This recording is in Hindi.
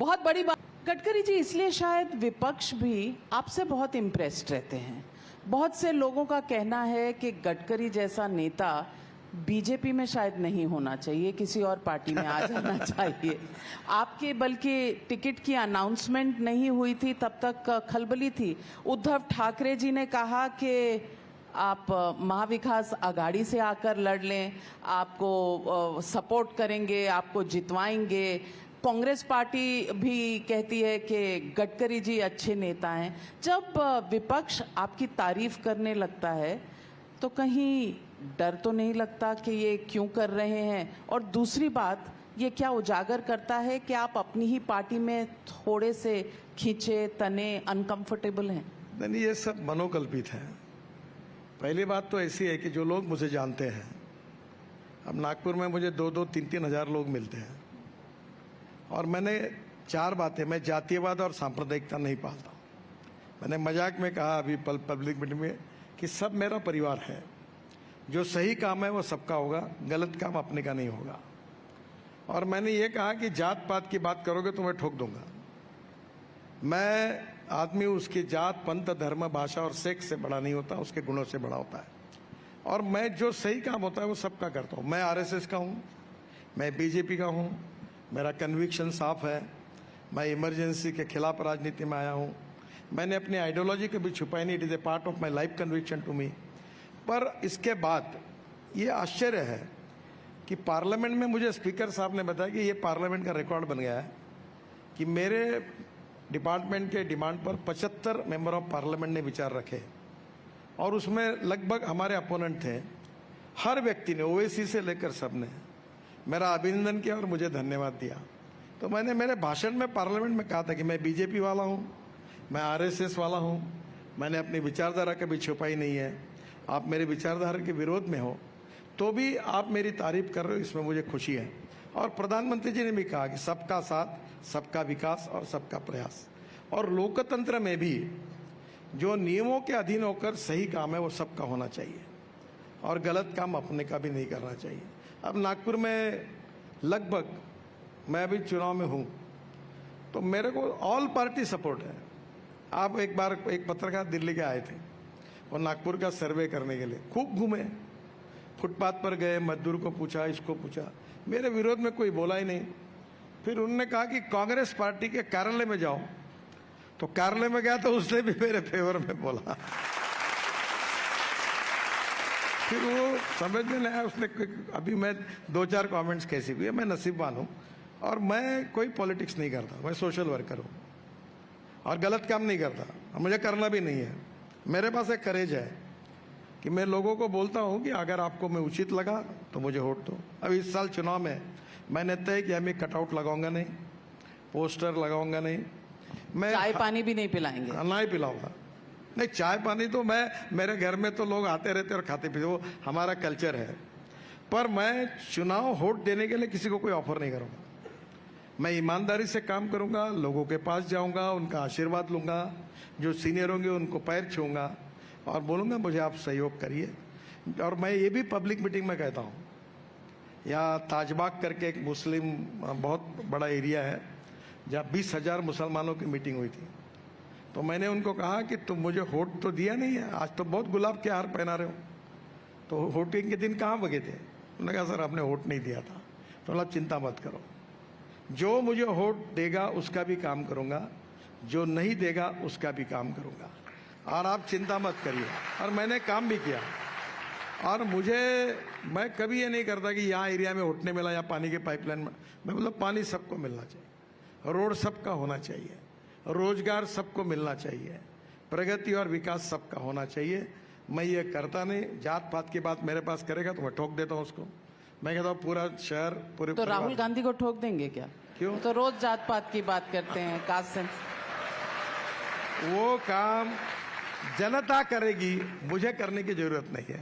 बहुत बड़ी बात। गडकरी जी, इसलिए शायद विपक्ष भी आपसे बहुत इम्प्रेस्ड रहते हैं। बहुत से लोगों का कहना है कि गडकरी जैसा नेता बीजेपी में शायद नहीं होना चाहिए, किसी और पार्टी में आ जाना चाहिए। आपके बल्कि टिकट की अनाउंसमेंट नहीं हुई थी तब तक खलबली थी। उद्धव ठाकरे जी ने कहा कि आप महाविकास आघाड़ी से आकर लड़ लें, आपको सपोर्ट करेंगे, आपको जितवाएंगे। कांग्रेस पार्टी भी कहती है कि गडकरी जी अच्छे नेता हैं। जब विपक्ष आपकी तारीफ करने लगता है तो कहीं डर तो नहीं लगता कि ये क्यों कर रहे हैं? और दूसरी बात, ये क्या उजागर करता है कि आप अपनी ही पार्टी में थोड़े से खींचे तने अनकंफर्टेबल हैं? नहीं, ये सब मनोकल्पित है। पहली बात तो ऐसी है कि जो लोग मुझे जानते हैं, अब नागपुर में मुझे 2-2, 3-3 हजार लोग मिलते हैं, और मैंने 4 बातें, मैं जातीयवाद और सांप्रदायिकता नहीं पालता। मैंने मजाक में कहा अभी पब्लिक मीटिंग में कि सब मेरा परिवार है। जो सही काम है वो सबका होगा, गलत काम अपने का नहीं होगा। और मैंने ये कहा कि जात पात की बात करोगे तो मैं ठोक दूंगा। मैं आदमी उसकी जात, पंथ, धर्म, भाषा और सेक्स से बड़ा नहीं होता, उसके गुणों से बड़ा होता है। और मैं जो सही काम होता है वो सबका करता हूँ। मैं आरएसएस का हूँ, मैं बीजेपी का हूँ, मेरा कन्विक्शन साफ है। मैं इमरजेंसी के खिलाफ राजनीति में आया हूँ। मैंने अपनी आइडियोलॉजी कभी छुपाई नहीं। It is a part of my life conviction to me. पर इसके बाद ये आश्चर्य है कि पार्लियामेंट में मुझे स्पीकर साहब ने बताया कि ये पार्लियामेंट का रिकॉर्ड बन गया है कि मेरे डिपार्टमेंट के डिमांड पर 75 मेंबर ऑफ पार्लियामेंट ने विचार रखे, और उसमें लगभग हमारे अपोनेंट थे। हर व्यक्ति ने, ओवैसी से लेकर सब ने मेरा अभिनंदन किया और मुझे धन्यवाद दिया। तो मैंने मेरे भाषण में पार्लियामेंट में कहा था कि मैं बीजेपी वाला हूँ, मैं आरएसएस वाला हूँ, मैंने अपनी विचारधारा कभी छुपाई नहीं है। आप मेरे विचारधारा के विरोध में हो तो भी आप मेरी तारीफ कर रहे हो, इसमें मुझे खुशी है। और प्रधानमंत्री जी ने भी कहा कि सबका साथ, सबका विकास और सबका प्रयास। और लोकतंत्र में भी जो नियमों के अधीन होकर सही काम है वो सबका होना चाहिए, और गलत काम अपने का भी नहीं करना चाहिए। अब नागपुर में लगभग, मैं अभी चुनाव में हूँ, तो मेरे को ऑल पार्टी सपोर्ट है। आप एक बार एक पत्रकार दिल्ली के आए थे और नागपुर का सर्वे करने के लिए खूब घूमे, फुटपाथ पर गए, मजदूर को पूछा, इसको पूछा, मेरे विरोध में कोई बोला ही नहीं। फिर उन्होंने कहा कि कांग्रेस पार्टी के कार्यालय में जाओ, तो कार्यालय में गया तो उसने भी मेरे फेवर में बोला। फिर वो समझ में नहीं आया, उसने अभी मैं 2-4 कमेंट्स कैसी हुई है। मैं नसीबवान हूँ और मैं कोई पॉलिटिक्स नहीं करता, मैं सोशल वर्कर हूँ और गलत काम नहीं करता, मुझे करना भी नहीं है। मेरे पास एक करेज है कि मैं लोगों को बोलता हूं कि अगर आपको मैं उचित लगा तो मुझे वोट दो। अब इस साल चुनाव में मैंने तय किया, मैं कटआउट लगाऊंगा नहीं, पोस्टर लगाऊंगा नहीं, मैं चाय पानी भी नहीं पिलाएंगे, ना ही पिलाऊंगा। नहीं, चाय पानी तो मेरे घर में तो लोग आते रहते और खाते पीते, वो हमारा कल्चर है। पर मैं चुनाव वोट देने के लिए किसी को कोई ऑफर नहीं करूंगा। मैं ईमानदारी से काम करूंगा, लोगों के पास जाऊंगा, उनका आशीर्वाद लूंगा, जो सीनियर होंगे उनको पैर छूंगा और बोलूंगा मुझे आप सहयोग करिए। और मैं ये भी पब्लिक मीटिंग में कहता हूं, यहाँ ताजबाग करके एक मुस्लिम बहुत बड़ा एरिया है जहाँ 20,000 मुसलमानों की मीटिंग हुई थी। तो मैंने उनको कहा कि तुम मुझे वोट तो दिया नहीं है, आज तो बहुत गुलाब के हार पहना रहे हो, तो वोटिंग के दिन कहाँ बगे थे? उन्होंने कहा सर आपने वोट नहीं दिया था। तो मतलब चिंता मत करो, जो मुझे वोट देगा उसका भी काम करूंगा, जो नहीं देगा उसका भी काम करूंगा, और आप चिंता मत करिए। और मैंने काम भी किया। और मैं कभी ये नहीं करता कि यहाँ एरिया में वोट नहीं मिला या पानी के पाइपलाइन में, मैं मतलब पानी सबको मिलना चाहिए, रोड सबका होना चाहिए, रोजगार सबको मिलना चाहिए, प्रगति और विकास सबका होना चाहिए। मैं ये करता नहीं। जात पात की बात मेरे पास करेगा तो मैं ठोक देता हूँ उसको। मैं कहता हूँ पूरा शहर, पूरे तो राहुल गांधी को ठोक देंगे क्या? क्यों? तो रोज जात पात की बात करते हैं, कास्ट सेंस। वो काम जनता करेगी, मुझे करने की जरूरत नहीं है।